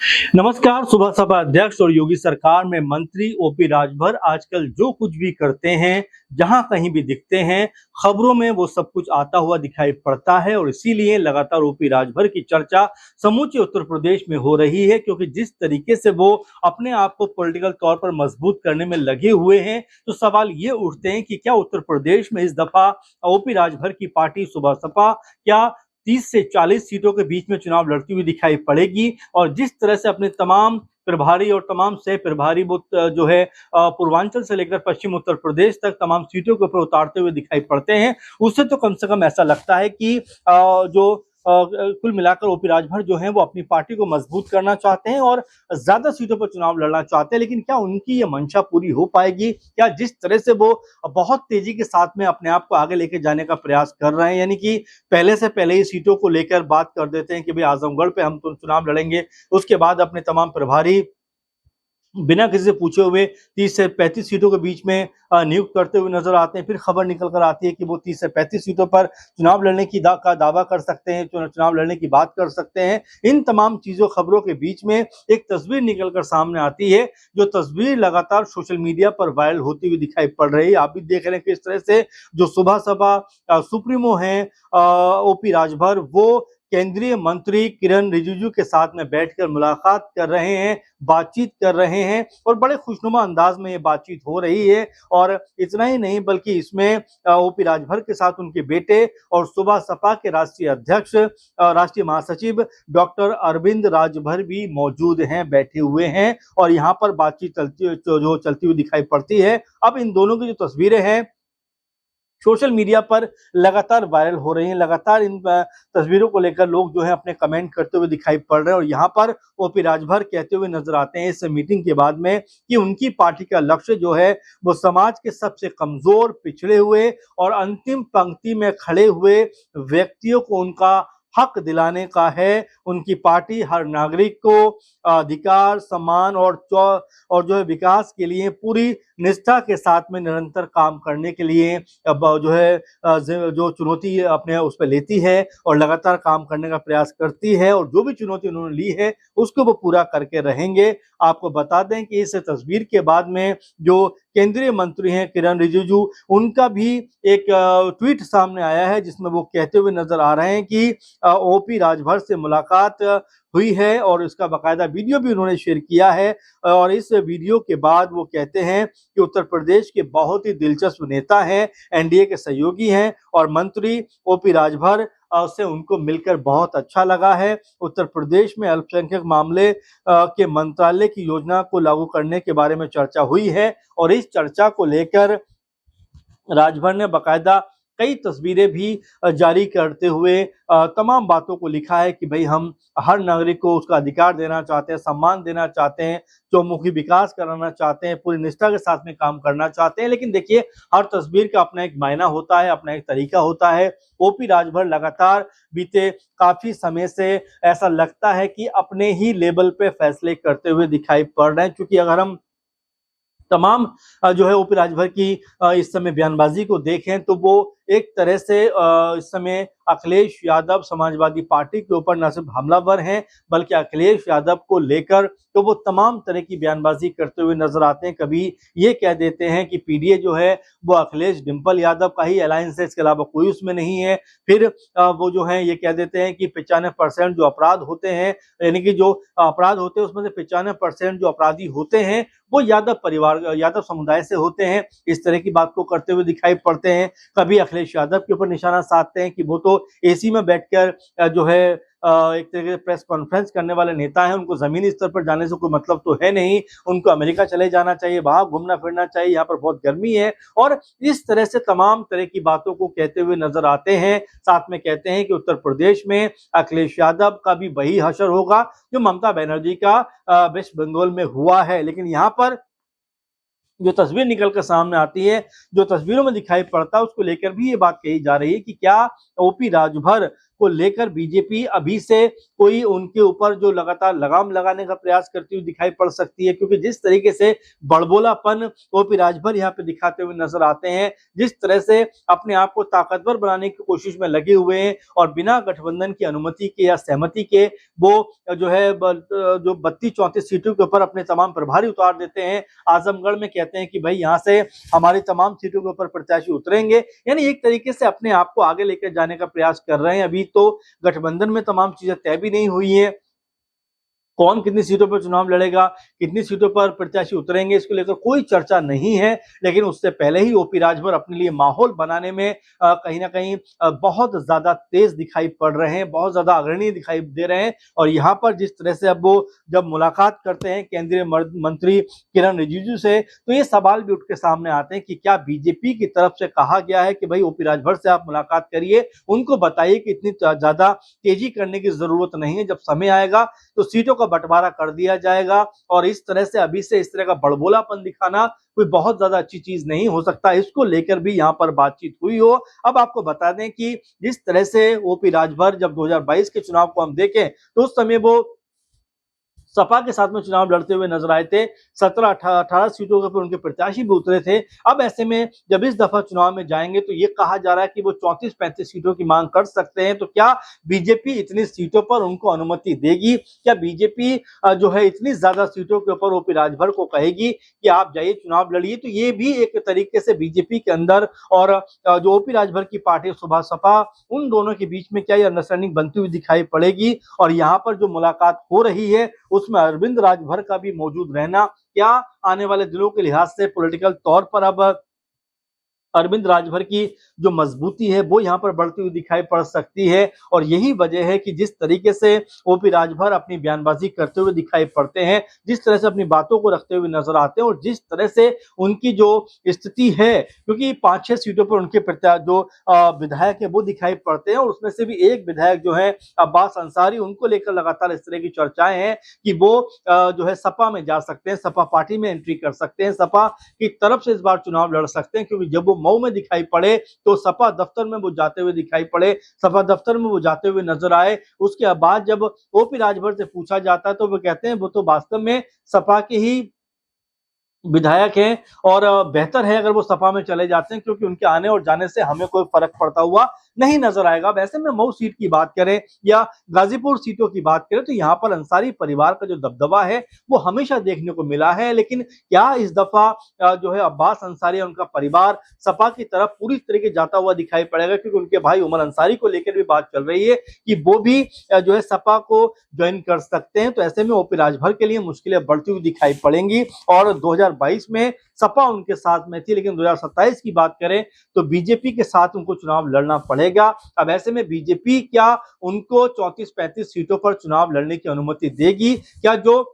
नमस्कार। सुबह सपा अध्यक्ष और योगी सरकार में मंत्री ओपी राजभर आजकल जो कुछ भी करते हैं, जहां कहीं भी दिखते हैं, खबरों में वो सब कुछ आता हुआ दिखाई पड़ता है और इसीलिए लगातार ओपी राजभर की चर्चा समूचे उत्तर प्रदेश में हो रही है। क्योंकि जिस तरीके से वो अपने आप को पॉलिटिकल तौर पर मजबूत करने में लगे हुए हैं, तो सवाल ये उठते हैं कि क्या उत्तर प्रदेश में इस दफा ओपी राजभर की पार्टी सुबह सपा क्या 30 से 40 सीटों के बीच में चुनाव लड़ती हुई दिखाई पड़ेगी। और जिस तरह से अपने तमाम प्रभारी और तमाम सह प्रभारी जो है पूर्वांचल से लेकर पश्चिम उत्तर प्रदेश तक तमाम सीटों के ऊपर उतारते हुए दिखाई पड़ते हैं, उससे तो कम से कम ऐसा लगता है कि जो कुल मिलाकर ओपी राजभर जो है वो अपनी पार्टी को मजबूत करना चाहते हैं और ज्यादा सीटों पर चुनाव लड़ना चाहते हैं। लेकिन क्या उनकी ये मंशा पूरी हो पाएगी? क्या जिस तरह से वो बहुत तेजी के साथ में अपने आप को आगे लेके जाने का प्रयास कर रहे हैं, यानी कि पहले से पहले ही सीटों को लेकर बात कर देते हैं कि भाई आजमगढ़ पे हम तो चुनाव लड़ेंगे, उसके बाद अपने तमाम प्रभारी बिना किसी से पूछे हुए 30 से 35 सीटों के बीच में नियुक्त करते हुए नजर आते हैं। फिर खबर निकल कर आती है कि वो 30 से 35 सीटों पर चुनाव लड़ने की दावा कर सकते हैं, चुनाव लड़ने की बात कर सकते हैं। इन तमाम चीजों खबरों के बीच में एक तस्वीर निकल कर सामने आती है, जो तस्वीर लगातार सोशल मीडिया पर वायरल होती हुई दिखाई पड़ रही है। आप भी देख रहे हैं किस तरह से जो सुबह सपा सुप्रीमो है ओपी राजभर, वो केंद्रीय मंत्री किरण रिजिजू के साथ में बैठकर मुलाकात कर रहे हैं, बातचीत कर रहे हैं और बड़े खुशनुमा अंदाज में ये बातचीत हो रही है। और इतना ही नहीं बल्कि इसमें ओपी राजभर के साथ उनके बेटे और सुबह सपा के राष्ट्रीय अध्यक्ष राष्ट्रीय महासचिव डॉक्टर अरविंद राजभर भी मौजूद हैं, बैठे हुए हैं और यहाँ पर बातचीत चलती हुई दिखाई पड़ती है। अब इन दोनों की जो तस्वीरें हैं सोशल मीडिया पर लगातार वायरल हो रही हैं, लगातार इन तस्वीरों को लेकर लोग जो है अपने कमेंट करते हुए दिखाई पड़ रहे हैं। और यहाँ पर ओपी राजभर कहते हुए नजर आते हैं इस मीटिंग के बाद में कि उनकी पार्टी का लक्ष्य जो है वो समाज के सबसे कमजोर, पिछड़े हुए और अंतिम पंक्ति में खड़े हुए व्यक्तियों को उनका हक दिलाने का है। उनकी पार्टी हर नागरिक को अधिकार, सम्मान और जो है विकास के लिए पूरी निष्ठा के साथ में निरंतर काम करने के लिए अब जो है जो चुनौती अपने उस पर लेती है और लगातार काम करने का प्रयास करती है और जो भी चुनौती उन्होंने ली है उसको वो पूरा करके रहेंगे। आपको बता दें कि इस तस्वीर के बाद में जो केंद्रीय मंत्री हैं किरण रिजिजू, उनका भी एक ट्वीट सामने आया है जिसमें वो कहते हुए नजर आ रहे हैं कि ओपी राजभर से मुलाकात हुई है और इसका बाकायदा वीडियो भी उन्होंने शेयर किया है। और इस वीडियो के बाद वो कहते हैं कि उत्तर प्रदेश के बहुत ही दिलचस्प नेता हैं, एनडीए के सहयोगी हैं और मंत्री ओपी राजभर से उनको मिलकर बहुत अच्छा लगा है। उत्तर प्रदेश में अल्पसंख्यक मामले के मंत्रालय की योजना को लागू करने के बारे में चर्चा हुई है और इस चर्चा को लेकर राजभर ने बाकायदा कई तस्वीरें भी जारी करते हुए तमाम बातों को लिखा है कि भाई हम हर नागरिक को उसका अधिकार देना चाहते हैं, सम्मान देना चाहते हैं, चौमुखी विकास कराना चाहते हैं, पूरी निष्ठा के साथ में काम करना चाहते हैं। लेकिन देखिए हर तस्वीर का अपना एक मायना होता है, अपना एक तरीका होता है। ओपी राजभर लगातार बीते काफी समय से ऐसा लगता है कि अपने ही लेवल पे फैसले करते हुए दिखाई पड़ रहे हैं। क्योंकि अगर हम तमाम जो है ओपी राजभर की इस समय बयानबाजी को देखें तो वो एक तरह से इस समय अखिलेश यादव समाजवादी पार्टी के ऊपर न सिर्फ हमलावर हैं बल्कि अखिलेश यादव को लेकर तो वो तमाम तरह की बयानबाजी करते हुए नजर आते हैं। कभी ये कह देते हैं कि पीडीए जो है वो अखिलेश डिंपल यादव का ही अलायंस है, इसके अलावा कोई उसमें नहीं है। फिर वो जो है ये कह देते हैं कि 95% जो अपराध होते हैं, यानी कि जो अपराध होते हैं उसमें से 95% जो अपराधी होते हैं वो यादव परिवार, यादव समुदाय से होते हैं। इस तरह की बात को करते हुए दिखाई पड़ते हैं। कभी अखिलेश यादव के ऊपर निशाना साधते हैं कि वो तो एसी में बैठकर जो है एक तरह के प्रेस कॉन्फ्रेंस करने वाले नेता हैं, उनको जमीनी स्तर पर जाने से कोई मतलब तो है नहीं, उनको अमेरिका चले जाना चाहिए, वहां घूमना फिरना चाहिए, यहाँ पर बहुत गर्मी है। और इस तरह से तमाम तरह की बातों को कहते हुए नजर आते हैं। साथ में कहते हैं कि उत्तर प्रदेश में अखिलेश यादव का भी वही हशर होगा जो ममता बनर्जी का वेस्ट बंगाल में हुआ है। लेकिन यहाँ पर जो तस्वीर निकल कर सामने आती है, जो तस्वीरों में दिखाई पड़ता है, उसको लेकर भी ये बात कही जा रही है कि क्या ओपी राजभर को लेकर बीजेपी अभी से कोई उनके ऊपर जो लगातार लगाम लगाने का प्रयास करती हुई दिखाई पड़ सकती है, क्योंकि जिस तरीके से बड़बोलापन ओपी राजभर यहाँ पे दिखाते हुए नजर आते हैं, जिस तरह से अपने आप को ताकतवर बनाने की कोशिश में लगे हुए हैं और बिना गठबंधन की अनुमति के या सहमति के वो जो है जो 32-34 सीटों के ऊपर अपने तमाम प्रभारी उतार देते हैं। आजमगढ़ में कहते हैं कि भाई यहाँ से हमारी तमाम सीटों के ऊपर प्रत्याशी उतरेंगे, यानी एक तरीके से अपने आप को आगे लेकर जाने का प्रयास कर रहे हैं। अभी तो गठबंधन में तमाम चीजें तय भी नहीं हुई है, कौन कितनी सीटों पर चुनाव लड़ेगा, कितनी सीटों पर प्रत्याशी उतरेंगे, इसको लेकर कोई चर्चा नहीं है। लेकिन उससे पहले ही ओपी राजभर अपने लिए माहौल बनाने में कहीं ना कहीं बहुत ज्यादा तेज दिखाई पड़ रहे हैं, बहुत ज्यादा अग्रणी दिखाई दे रहे हैं। और यहाँ पर जिस तरह से अब वो जब मुलाकात करते हैं केंद्रीय मंत्री किरण रिजिजू से, तो ये सवाल भी उठ के सामने आते हैं कि क्या बीजेपी की तरफ से कहा गया है कि भाई ओपी राजभर से आप मुलाकात करिए, उनको बताइए कि इतनी ज्यादा तेजी करने की जरूरत नहीं है, जब समय आएगा तो सीटों का बंटवारा कर दिया जाएगा। और इस तरह से अभी से इस तरह का बड़बोलापन दिखाना कोई बहुत ज्यादा अच्छी चीज नहीं हो सकता, इसको लेकर भी यहाँ पर बातचीत हुई हो। अब आपको बता दें कि जिस तरह से ओपी राजभर जब 2022 के चुनाव को हम देखें तो उस समय वो सपा के साथ में चुनाव लड़ते हुए नजर आए थे, 17-18 सीटों के ऊपर उनके प्रत्याशी भी उतरे थे। अब ऐसे में जब इस दफा चुनाव में जाएंगे तो ये कहा जा रहा है कि वो 34-35 सीटों की मांग कर सकते हैं। तो क्या बीजेपी इतनी सीटों पर उनको अनुमति देगी? क्या बीजेपी जो है इतनी ज्यादा सीटों के ऊपर ओपी राजभर को कहेगी कि आप जाइए चुनाव लड़िए? तो ये भी एक तरीके से बीजेपी के अंदर और जो ओपी राजभर की पार्टी सुभाष सपा, उन दोनों के बीच में क्या ये अंडरस्टैंडिंग बनती हुई दिखाई पड़ेगी? और यहाँ पर जो मुलाकात हो रही है उसमें अरविंद राजभर का भी मौजूद रहना क्या आने वाले दिनों के लिहाज से पॉलिटिकल तौर पर अब अरविंद राजभर की जो मजबूती है वो यहाँ पर बढ़ती हुई दिखाई पड़ सकती है? और यही वजह है कि जिस तरीके से ओपी राजभर अपनी बयानबाजी करते हुए दिखाई पड़ते हैं, जिस तरह से अपनी बातों को रखते हुए नजर आते हैं और जिस तरह से उनकी जो स्थिति है, क्योंकि 5-6 सीटों पर उनके जो विधायक है वो दिखाई पड़ते हैं और उसमें से भी एक विधायक जो है अब्बास अंसारी, उनको लेकर लगातार इस तरह की चर्चाएं हैं कि वो जो है सपा में जा सकते हैं, सपा पार्टी में एंट्री कर सकते हैं, सपा की तरफ से इस बार चुनाव लड़ सकते हैं। क्योंकि जब वो मऊ में दिखाई पड़े तो सपा दफ्तर में वो जाते हुए दिखाई पड़े, सपा दफ्तर में वो जाते हुए नजर आए। उसके बाद जब ओपी राजभर से पूछा जाता है तो वो कहते हैं वो तो वास्तव में सपा के ही विधायक हैं और बेहतर है अगर वो सपा में चले जाते हैं, क्योंकि उनके आने और जाने से हमें कोई फर्क पड़ता हुआ नहीं नजर आएगा। वैसे में मऊ सीट की बात करें या गाजीपुर सीटों की बात करें तो यहाँ पर अंसारी परिवार का जो दबदबा है वो हमेशा देखने को मिला है। लेकिन क्या इस दफा जो है अब्बास अंसारी और उनका परिवार सपा की तरफ पूरी तरीके जाता हुआ दिखाई पड़ेगा? क्योंकि उनके भाई उमर अंसारी को लेकर भी बात चल रही है कि वो भी जो है सपा को ज्वाइन कर सकते हैं। तो ऐसे में ओपी राजभर के लिए मुश्किलें बढ़ती हुई दिखाई पड़ेंगी। और 2022 में सपा उनके साथ में थी, लेकिन 2027 की बात करें तो बीजेपी के साथ उनको चुनाव लड़ना पड़ेगा। अब ऐसे में बीजेपी क्या उनको 34-35 सीटों पर चुनाव लड़ने की अनुमति देगी? क्या जो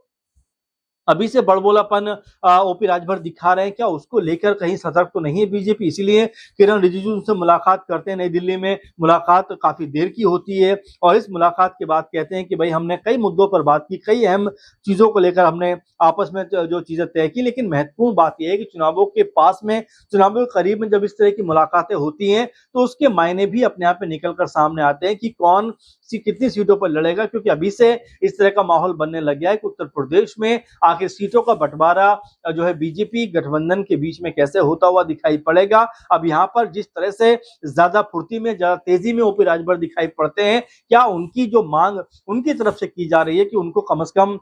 अभी से बड़बोलापन ओपी राजभर दिखा रहे हैं, क्या उसको लेकर कहीं सतर्क तो नहीं है बीजेपी? इसीलिए किरण रिजिजू उनसे मुलाकात करते हैं नई दिल्ली में, मुलाकात काफी देर की होती है और इस मुलाकात के बाद कहते हैं कि भाई हमने कई मुद्दों पर बात की, कई अहम चीजों को लेकर हमने आपस में जो चीजें तय की। लेकिन महत्वपूर्ण बात यह है कि चुनावों के पास में, चुनावों के करीब में जब इस तरह की मुलाकातें होती हैं तो उसके मायने भी अपने आप में निकल कर सामने आते हैं कि कौन सी कितनी सीटों पर लड़ेगा। क्योंकि अभी से इस तरह का माहौल बनने लग गया है कि उत्तर प्रदेश में आखिर सीटों का बंटवारा जो है बीजेपी गठबंधन के बीच में कैसे होता हुआ दिखाई पड़ेगा। अब यहाँ पर जिस तरह से ज्यादा फुर्ती में, ज्यादा तेजी में ओपी राजभर दिखाई पड़ते हैं, क्या उनकी जो मांग उनकी तरफ से की जा रही है कि उनको कम से कम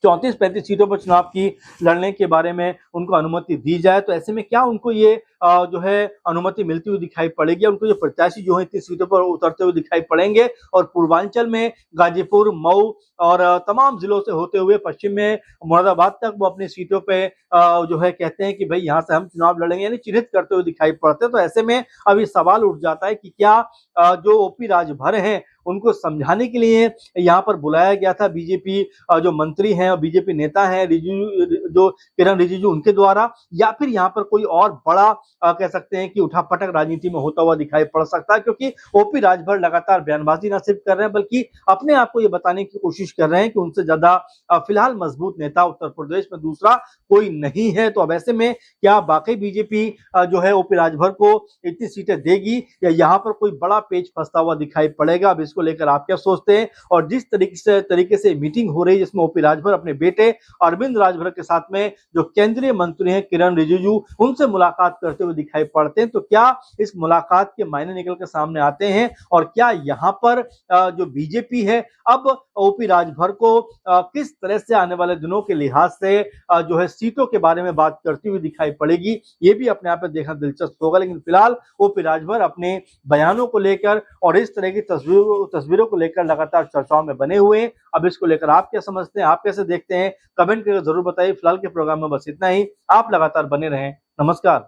34-35 सीटों पर चुनाव की लड़ने के बारे में उनको अनुमति दी जाए? तो ऐसे में क्या उनको ये जो है अनुमति मिलती हुई दिखाई पड़ेगी? उनको जो प्रत्याशी जो है इतनी सीटों पर उतरते हुए दिखाई पड़ेंगे? और पूर्वांचल में गाजीपुर, मऊ और तमाम जिलों से होते हुए पश्चिम में मुरादाबाद तक वो अपनी सीटों पे जो है कहते हैं कि भाई यहाँ से हम चुनाव लड़ेंगे, यानी चिन्हित करते हुए दिखाई पड़ते हैं। तो ऐसे में अभी सवाल उठ जाता है कि क्या जो ओपी राजभर हैं उनको समझाने के लिए यहाँ पर बुलाया गया था बीजेपी जो मंत्री हैं और बीजेपी नेता हैं जो किरण रिजिजू उनके द्वारा, या फिर यहाँ पर कोई और बड़ा कह सकते हैं कि उठापटक राजनीति में होता हुआ दिखाई पड़ सकता है? क्योंकि ओपी राजभर लगातार बयानबाजी न सिर्फ कर रहे हैं बल्कि अपने आप को ये बताने की कोशिश कर रहे हैं कि उनसे ज्यादा फिलहाल मजबूत नेता उत्तर प्रदेश में दूसरा कोई नहीं है। तो अब ऐसे में क्या वाकई बीजेपी जो है ओपी राजभर को इतनी सीटें देगी या यहाँ पर कोई बड़ा पेच फंसता हुआ दिखाई पड़ेगा? अब इसको लेकर आप क्या सोचते हैं? और जिस तरीके से मीटिंग हो रही है जिसमें ओपी राजभर अपने बेटे अरविंद राजभर के साथ में जो केंद्रीय मंत्री हैं किरण रिजिजू उनसे मुलाकात करते हुए दिखाई पड़ते हैं, तो क्या इस मुलाकात के मायने निकल कर सामने आते हैं? और क्या यहाँ पर जो बीजेपी है अब ओपी राजभर को किस तरह से आने वाले दिनों के लिहाज से जो है सीटों के बारे में बात करती हुई दिखाई पड़ेगी, ये भी अपने आप में देखना दिलचस्प होगा। लेकिन फिलहाल ओपी राजभर अपने बयानों को लेकर और इस तरह की तस्वीरों को लेकर लगातार चर्चाओं में बने हुए हैं। अब इसको लेकर आप क्या समझते हैं, आप कैसे देखते हैं, कमेंट करके जरूर बताइए। फिलहाल के प्रोग्राम में बस इतना ही। आप लगातार बने रहें। नमस्कार।